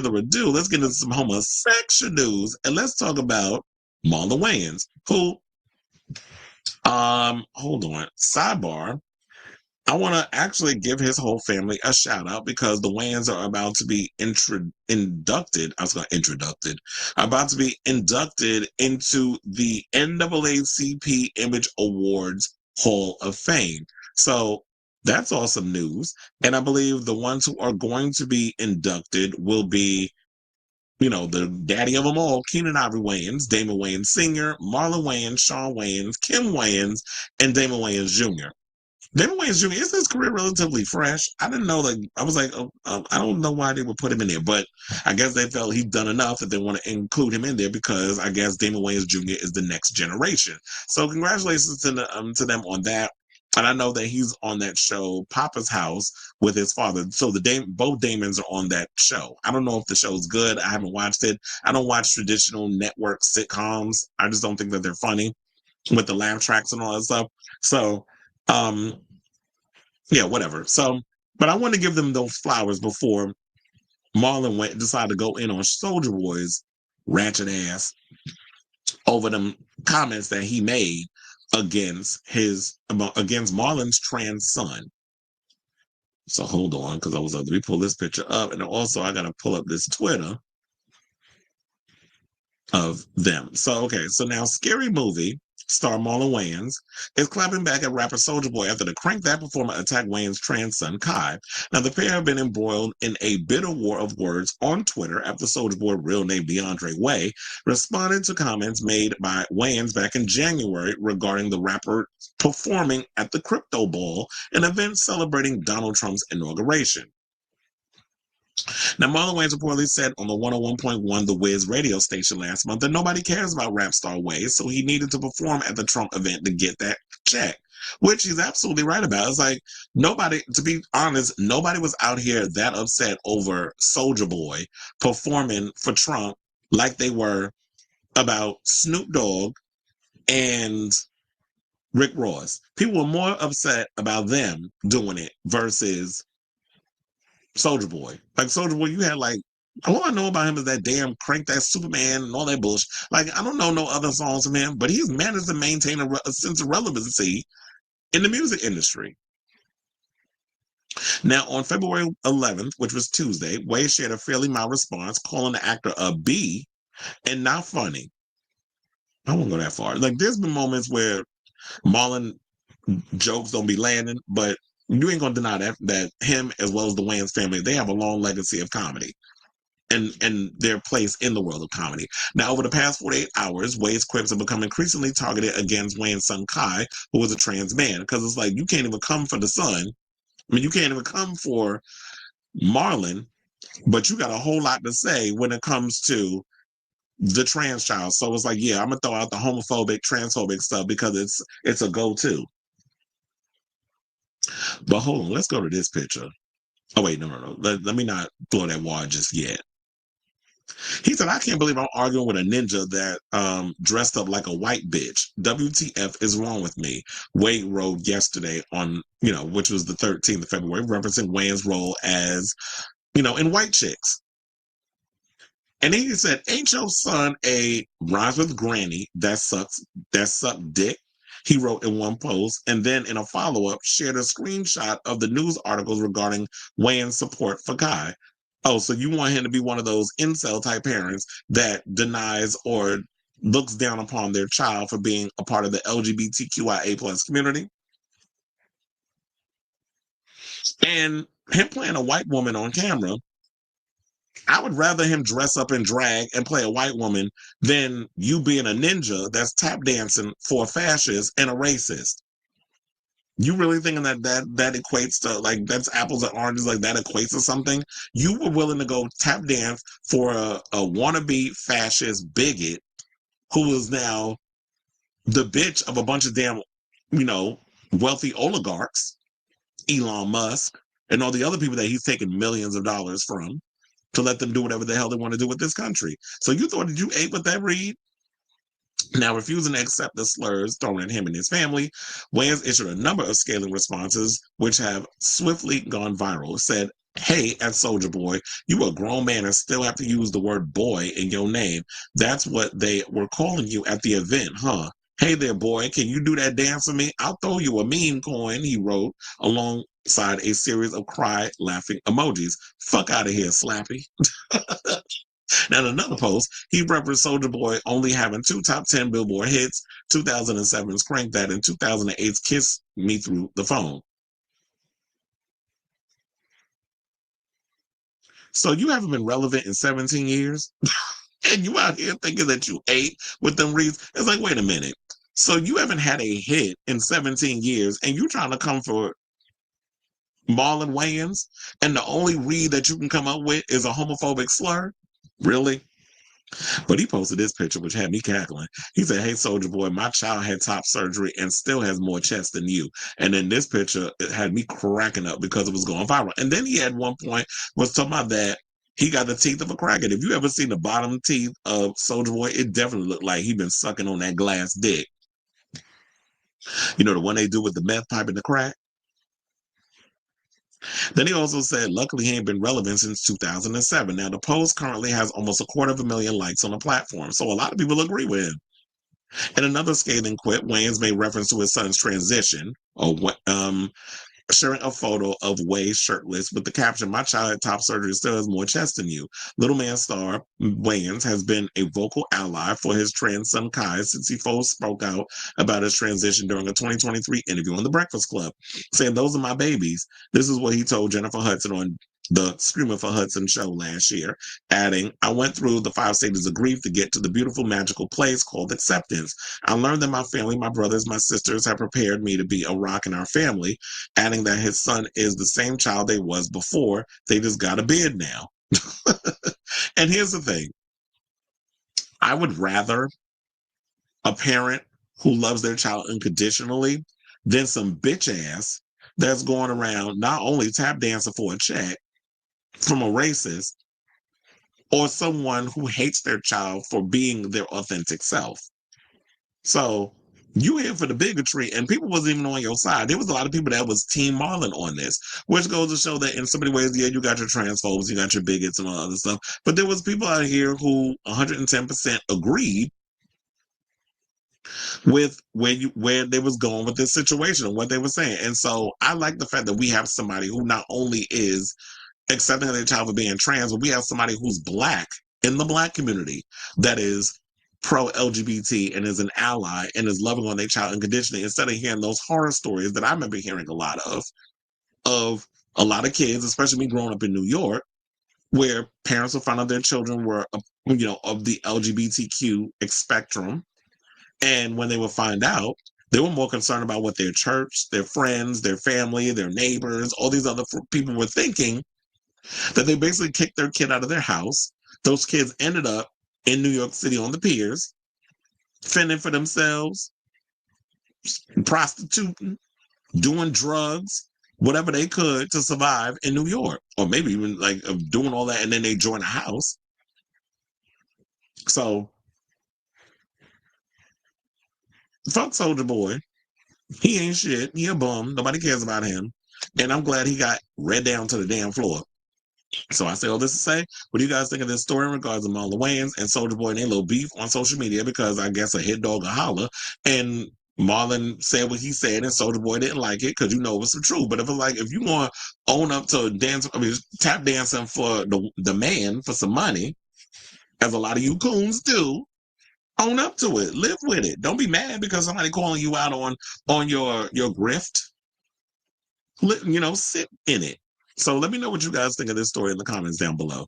further ado, let's get into some homosexual news, and let's talk about Marlon Wayans, who, hold on, sidebar. I want to actually give his whole family a shout out because the Wayans are about to be inducted. I was going to introducted. About to be inducted into the NAACP Image Awards Hall of Fame. So that's awesome news. And I believe the ones who are going to be inducted will be, the daddy of them all, Keenan Ivory Wayans, Damon Wayans Sr., Marlon Wayans, Sean Wayans, Kim Wayans, and Damon Wayans Jr. Damon Wayans Jr., is his career relatively fresh? I didn't know, I was like, I don't know why they would put him in there, but I guess they felt he'd done enough that they want to include him in there because I guess Damon Wayans Jr. is the next generation. So congratulations to them on that. And I know that he's on that show, Papa's House, with his father. So both Damons are on that show. I don't know if the show's good. I haven't watched it. I don't watch traditional network sitcoms. I just don't think that they're funny with the laugh tracks and all that stuff. So, yeah, whatever. So, but I want to give them those flowers before Marlon decided to go in on Soulja Boy's ratchet ass over them comments that he made against Marlon's trans son. So hold on, because let me pull this picture up, and also I gotta pull up this Twitter of them. So okay, so now Scary Movie star Marlon Wayans is clapping back at rapper Soulja Boy after the Crank That performer attacked Wayans' trans son Kai. Now the pair have been embroiled in a bitter war of words on Twitter after Soulja Boy, real name DeAndre Way, responded to comments made by Wayans back in January regarding the rapper performing at the Crypto Ball, an event celebrating Donald Trump's inauguration. Now, Marlon Wayans reportedly said on the 101.1 The Wiz radio station last month that nobody cares about rap star Waze, so he needed to perform at the Trump event to get that check, which he's absolutely right about. It's like to be honest, nobody was out here that upset over Soulja Boy performing for Trump like they were about Snoop Dogg and Rick Ross. People were more upset about them doing it versus Soulja Boy. Like Soulja Boy, you had all I know about him is that damn Crank That Superman and all that bullshit. Like, I don't know no other songs from him, but he's managed to maintain a sense of relevancy in the music industry. Now, on February 11th, which was Tuesday, Wade shared a fairly mild response, calling the actor a B and not funny. I won't go that far. Like, there's been moments where Marlon jokes don't be landing, but you ain't gonna deny that him as well as the Wayans family, they have a long legacy of comedy and their place in the world of comedy. Now, over the past 48 hours, Wade's quips have become increasingly targeted against Wayans' son Kai, who was a trans man, because it's like, you can't even come for the son. I mean, you can't even come for Marlon, but you got a whole lot to say when it comes to the trans child. So it's like, yeah, I'm gonna throw out the homophobic, transphobic stuff because it's a go-to. But hold on, let's go to this picture. Oh, wait, no. Let me not blow that wad just yet. He said, I can't believe I'm arguing with a ninja that dressed up like a white bitch. WTF is wrong with me? Wade wrote yesterday on, which was the 13th of February, referencing Wayne's role as, in White Chicks. And then he said, ain't your son a rhymes with granny that sucked dick? He wrote in one post, and then in a follow-up, shared a screenshot of the news articles regarding Wayne's support for Kai. Oh, so you want him to be one of those incel-type parents that denies or looks down upon their child for being a part of the LGBTQIA+ community? And him playing a white woman on camera, I would rather him dress up in drag and play a white woman than you being a ninja that's tap dancing for a fascist and a racist. You really thinking that equates to, like, that's apples and oranges, like that equates to something? You were willing to go tap dance for a wannabe fascist bigot who is now the bitch of a bunch of damn, wealthy oligarchs, Elon Musk, and all the other people that he's taking millions of dollars from to let them do whatever the hell they want to do with this country. So you thought that you ate with that read? Now, refusing to accept the slurs thrown at him and his family, Wayans issued a number of scathing responses, which have swiftly gone viral. Said, Hey, at Soulja Boy, you a grown man and still have to use the word boy in your name. That's what they were calling you at the event, huh? Hey there, boy, can you do that dance for me? I'll throw you a mean coin, he wrote, alongside a series of cry laughing emojis. Fuck out of here, Slappy. Now, in another post, he referenced Soulja Boy only having two top 10 Billboard hits, 2007's Crank That and 2008's Kiss Me Through the Phone. So you haven't been relevant in 17 years? And you out here thinking that you ate with them reads? It's like, wait a minute. So you haven't had a hit in 17 years and you trying to come for Marlon Wayans, and the only read that you can come up with is a homophobic slur? Really? But he posted this picture, which had me cackling. He said, "Hey, Soulja Boy, my child had top surgery and still has more chest than you." And then this picture, it had me cracking up because it was going viral. And then he had one point was talking about that he got the teeth of a crackhead. If you ever seen the bottom teeth of Soulja Boy, it definitely looked like he been sucking on that glass dick. You know, the one they do with the meth pipe and the crack. Then he also said, luckily, he ain't been relevant since 2007. Now, the post currently has almost 250,000 likes on the platform, so a lot of people agree with him. In another scathing quip, Wayans made reference to his son's transition, or sharing a photo of Way shirtless with the caption, "My child had top surgery still has more chest than you." Little Man star Wayans has been a vocal ally for his trans son Kai since he first spoke out about his transition during a 2023 interview on The Breakfast Club, saying, "Those are my babies." This is what he told Jennifer Hudson on the Screaming for Hudson show last year, adding, "I went through the 5 stages of grief to get to the beautiful, magical place called acceptance. I learned that my family, my brothers, my sisters have prepared me to be a rock in our family," adding that his son is the same child they was before. They just got a beard now. And here's the thing. I would rather a parent who loves their child unconditionally than some bitch ass that's going around not only tap dancing for a check from a racist or someone who hates their child for being their authentic self. So you here for the bigotry, and people wasn't even on your side. There was a lot of people that was Team Marlon on this, which goes to show that in so many ways, yeah, you got your transphobes, you got your bigots and all other stuff, but there was people out here who 110% agreed with where they was going with this situation and what they were saying. And so I like the fact that we have somebody who not only is accepting of their child for being trans, but we have somebody who's black in the black community that is pro LGBT and is an ally and is loving on their child unconditionally, instead of hearing those horror stories that I remember hearing a lot of a lot of kids, especially me growing up in New York, where parents will find out their children were, of the LGBTQ spectrum. And when they would find out, they were more concerned about what their church, their friends, their family, their neighbors, all these other people were thinking, that they basically kicked their kid out of their house. Those kids ended up in New York City on the piers, fending for themselves, prostituting, doing drugs, whatever they could to survive in New York, or maybe even like doing all that, and then they join a house. So fuck Soulja Boy. He ain't shit. He a bum. Nobody cares about him. And I'm glad he got read down to the damn floor. So I say all this to say, what do you guys think of this story in regards to Marlon Wayans and Soulja Boy and their little beef on social media? Because I guess a hit dog a holler, and Marlon said what he said, and Soulja Boy didn't like it because it was the truth. But if you want to own up to dance, tap dancing for the man for some money, as a lot of you coons do, own up to it, live with it. Don't be mad because somebody calling you out on your grift. Sit in it. So let me know what you guys think of this story in the comments down below.